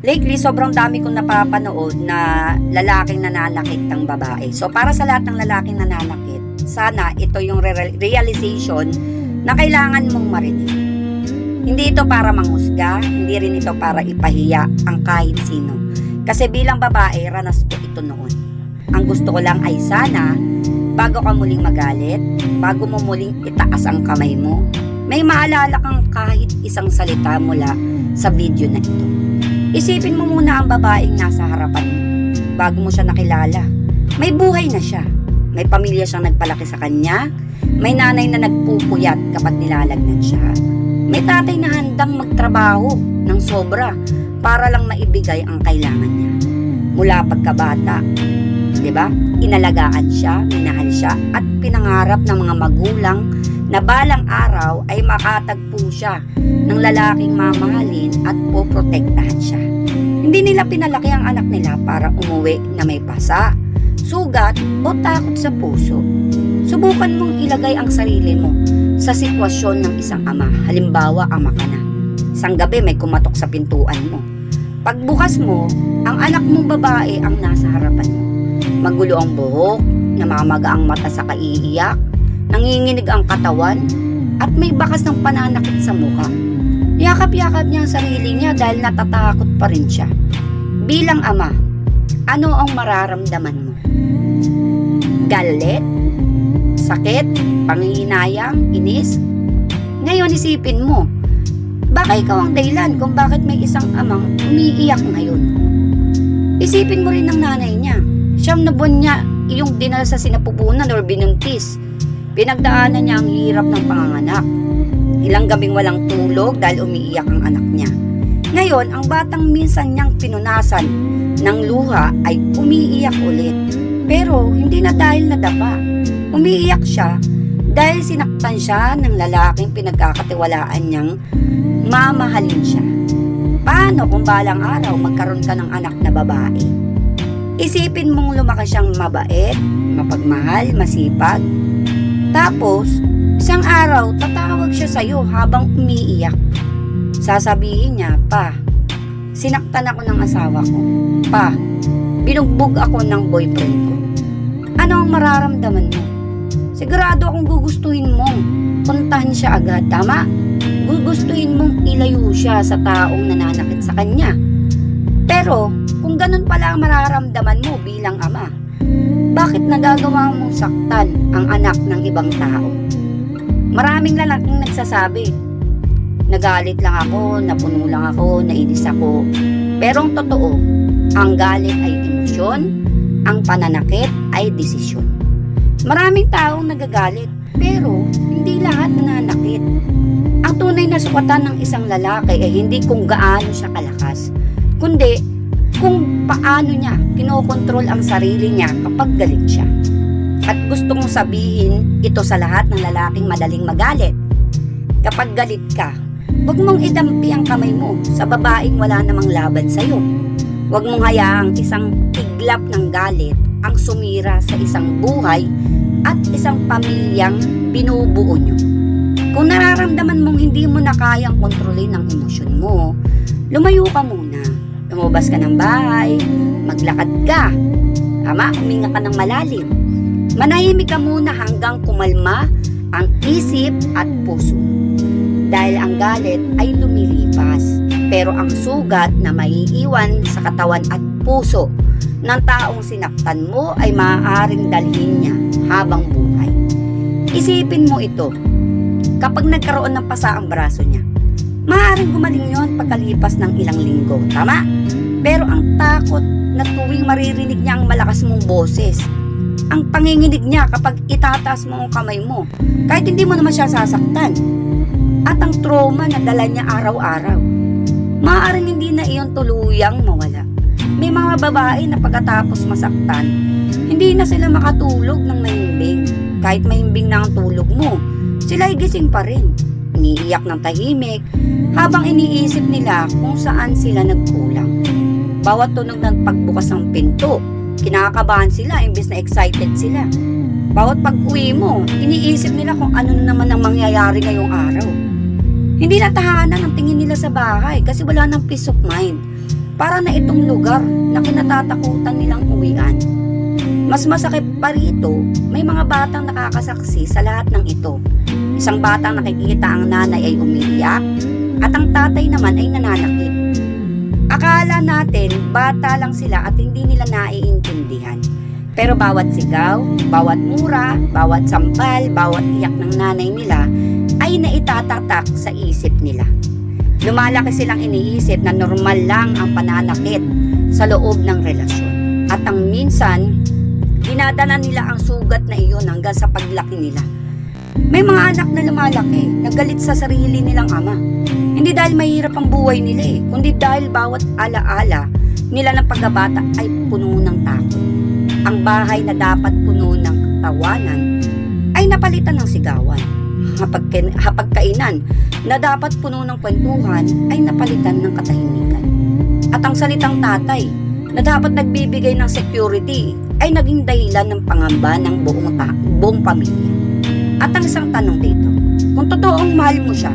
Lately, sobrang dami kong napapanood na lalaking nananakit ng babae. So, para sa lahat ng lalaking nananakit, sana ito yung realization na kailangan mong marinig. Hindi ito para manghusga, hindi rin ito para ipahiya ang kahit sino. Kasi bilang babae, ranas ko ito noon. Ang gusto ko lang ay sana, bago ka muling magalit, bago mo muling itaas ang kamay mo, may maalala kang kahit isang salita mula sa video na ito. Isipin mo muna ang babaeng nasa harapan mo bago mo siya nakilala. May buhay na siya. May pamilya siyang nagpalaki sa kanya. May nanay na nagpupuyat kapag nilalagnat siya. May tatay na handang magtrabaho ng sobra para lang maibigay ang kailangan niya. Mula pagkabata, di ba? Inalagaan siya, minahal siya, at pinangarap ng mga magulang na balang araw ay makatagpo siya ng lalaking mamahalin at poprotektahan siya. Hindi nila pinalaki ang anak nila para umuwi na may pasa, sugat o takot sa puso. Subukan mong ilagay ang sarili mo sa sitwasyon ng isang ama. Halimbawa, ama ka na. Isang gabi may kumatok sa pintuan mo. Pagbukas mo, ang anak mong babae ang nasa harapan mo. Magulo ang buhok, namamaga ang mata sa kaiiyak, nanginginig ang katawan, at may bakas ng pananakit sa mukha. Yakap-yakap niya ang sarili niya dahil natatakot pa rin siya. Bilang ama, ano ang mararamdaman mo? Galit? Sakit? Panghihinayang? Inis? Ngayon isipin mo, baka ikaw ang dahilan kung bakit may isang amang umiiyak ngayon. Isipin mo rin ang nanay niya. Siyam na buwan niya iyong dinala sa sinapupunan or binuntis. Pinagdaanan niya ang hirap ng panganganak. Ilang gabing walang tulog dahil umiiyak ang anak niya. Ngayon, ang batang minsan niyang pinunasan ng luha ay umiiyak ulit. Pero hindi na dahil nadapa. Umiiyak siya dahil sinaktan siya ng lalaking pinagkakatiwalaan niyang mamahalin siya. Paano kung balang araw magkaroon ka ng anak na babae? Isipin mong lumaki siyang mabait, mapagmahal, masipag. Tapos, isang araw, tatawag siya sa'yo habang umiiyak. Sasabihin niya, Pa, sinaktan ako ng asawa ko. Pa, binugbog ako ng boyfriend ko. Ano ang mararamdaman mo? Sigurado akong gugustuhin mong puntahan siya agad, tama? Gugustuhin mong ilayo siya sa taong nananakit sa kanya. Pero, kung ganun pala ang mararamdaman mo bilang ama, bakit nagagawa mong saktan ang anak ng ibang tao? Maraming lalaking nagsasabi, nagalit lang ako, napuno lang ako, nainis ako. Pero ang totoo, ang galit ay emosyon, ang pananakit ay desisyon. Maraming taong nagagalit, pero hindi lahat nananakit. Ang tunay na sukatan ng isang lalaki ay hindi kung gaano siya kalakas, kundi kung paano niya kinokontrol ang sarili niya kapag galit siya. At gusto kong sabihin ito sa lahat ng lalaking madaling magalit. Kapag galit ka, huwag mong idampi ang kamay mo sa babaeng wala namang laban sa'yo. Huwag mong hayaang isang iglap ng galit ang sumira sa isang buhay at isang pamilyang binubuo nyo. Kung nararamdaman mong hindi mo na kayang kontrolin ang emosyon mo, lumayo ka muna. Lumabas ka ng bahay, maglakad ka. Tama, huminga ka ng malalim. Manahimik ka muna hanggang kumalma ang isip at puso. Dahil ang galit ay lumilipas, pero ang sugat na maiiwan sa katawan at puso ng taong sinaktan mo ay maaaring dalhin niya habang buhay. Isipin mo ito, kapag nagkaroon ng pasa ang braso niya, maaaring gumaling yon pagkalipas ng ilang linggo, tama? Pero ang takot na tuwing maririnig niya ang malakas mong boses, ang panginginig niya kapag itataas mo ang kamay mo, kahit hindi mo naman siya sasaktan, at ang trauma na dala niya araw-araw, maaaring hindi na iyon tuluyang mawala. May mga babae na pagkatapos masaktan, hindi na sila makatulog ng mahimbing. Kahit mahimbing na ang tulog mo, sila ay gising pa rin. Iniiyak ng tahimik habang iniisip nila kung saan sila nagkulang. Bawat tunog ng pagbukas ng pinto, kinakabahan sila imbes na excited sila. Bawat pag-uwi mo, iniisip nila kung ano na naman ang mangyayari ngayong araw. Hindi na tahanan ang tingin nila sa bahay kasi wala ng peace of mind. para na itong lugar na kinatatakutan nilang uwian. Mas masakit pa rito, may mga batang nakakasaksi sa lahat ng ito. Isang batang nakikita ang nanay ay umiiyak at ang tatay naman ay nananakit. Akala natin bata lang sila at hindi nila naiintindihan. Pero bawat sigaw, bawat mura, bawat sampal, bawat iyak ng nanay nila ay naitatatak sa isip nila. Lumalaki silang iniisip na normal lang ang pananakit sa loob ng relasyon. At ang minsan, dinadala nila ang sugat na iyon hanggang sa paglaki nila. May mga anak na lumalaki, nagalit sa sarili nilang ama. Hindi dahil mahirap ang buhay nila kundi dahil bawat alaala nila ng pagkabata ay puno ng takot. Ang bahay na dapat puno ng tawanan ay napalitan ng sigawan. Hapagkainan na dapat puno ng kwentuhan ay napalitan ng katahimikan. At ang salitang tatay na dapat nagbibigay ng security ay naging dahilan ng pangamba ng buong pamilya. At ang isang tanong dito, kung totoong mahal mo siya,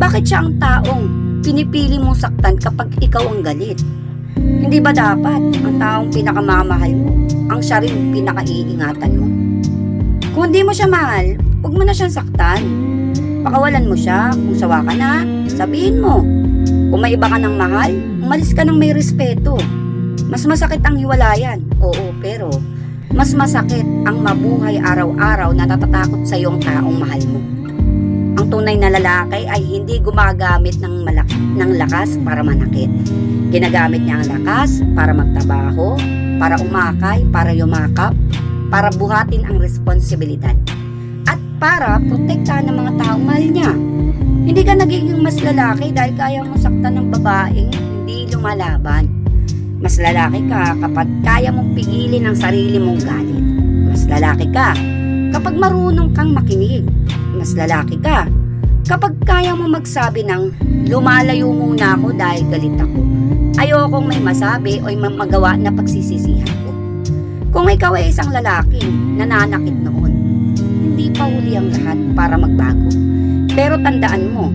bakit siya ang taong pinipili mong saktan kapag ikaw ang galit? Hindi ba dapat ang taong pinakamamahal mo ang siya rin pinakaiingatan mo? Kung hindi mo siya mahal, huwag mo na siyang saktan. Pakawalan mo siya, kung sawa ka na, sabihin mo. Kung may iba ka ng mahal, umalis ka ng may respeto. Mas masakit ang hiwalayan, oo, pero mas masakit ang mabuhay araw-araw na natatakot sa iyong taong mahal mo. Ang tunay na lalaki ay hindi gumagamit ng lakas para manakit. Ginagamit niya ang lakas para magtrabaho, para umakay, para yumakap, para buhatin ang responsibilidad, at para protektahan ng mga taong mahal niya. Hindi ka nagiging mas lalaki dahil kaya mo saktan ng babaeng hindi lumalaban. Mas lalaki ka kapag kaya mong pigilin ang sarili mong galit. Mas lalaki ka kapag marunong kang makinig. Mas lalaki ka kapag kaya mo magsabi ng lumalayo muna ako dahil galit ako. Ayokong may masabi o may magawa na pagsisisihan ko. Kung ikaw ay isang lalaki nananakit noon, hindi pa huli ang lahat para magbago. Pero tandaan mo,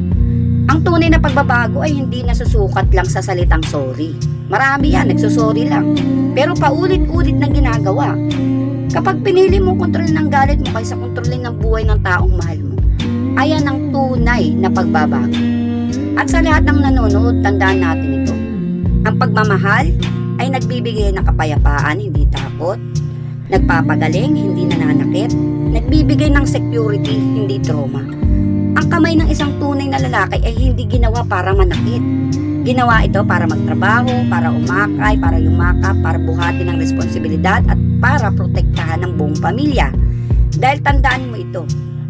ang tunay na pagbabago ay hindi nasusukat lang sa salitang sorry. Marami yan, nagsusorry lang. Pero paulit-ulit na ginagawa. Kapag pinili mo kontrolin ng galit mo kaysa kontrolin ng buhay ng taong mahal mo, ayan ang tunay na pagbabago. At sa lahat ng nanonood, tandaan natin ito. Ang pagmamahal ay nagbibigay ng kapayapaan, hindi takot. Nagpapagaling, hindi nananakit. Nagbibigay ng security, hindi trauma. Ang kamay ng isang tunay na lalaki ay hindi ginawa para manakit. Ginawa ito para magtrabaho, para umakay, para yumakap, para buhatin ng responsibilidad at para protektahan ng buong pamilya. Dahil tandaan mo ito,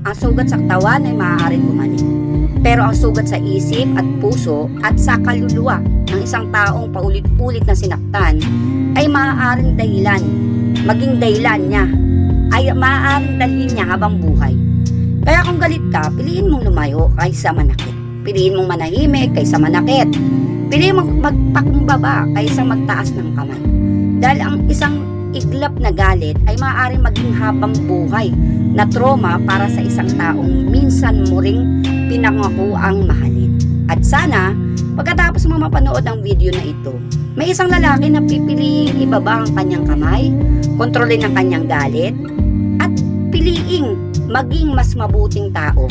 ang sugat sa katawan ay maaaring gumaling. Pero ang sugat sa isip at puso at sa kaluluwa ng isang taong paulit-ulit na sinaktan ay maaaring maging dahilan niya, ay maaaring dalhin niya habang buhay. Kaya kung galit ka, piliin mong lumayo kaysa manakit. Piliin mong manahimik kaysa manakit. Piliin mong magpakumbaba kaysa magtaas ng kamay. Dahil ang isang iglap na galit ay maaaring maging habang buhay na trauma para sa isang taong minsan mo ring pinangako ang mahalin. At sana, pagkatapos mo mapanood ang video na ito, may isang lalaki na pipiliing ibaba ang kanyang kamay, kontrolin ang kanyang galit, at piliing maging mas mabuting tao.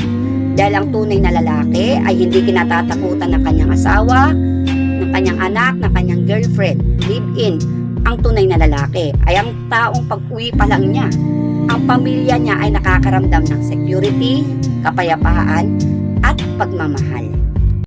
Dahil ang tunay na lalaki ay hindi kinatatakutan ng kanyang asawa, ng kanyang anak, ng kanyang girlfriend, live-in. Ang tunay na lalaki ay ang taong pag-uwi pa lang niya, ang pamilya niya ay nakakaramdam ng security, kapayapaan, at pagmamahal.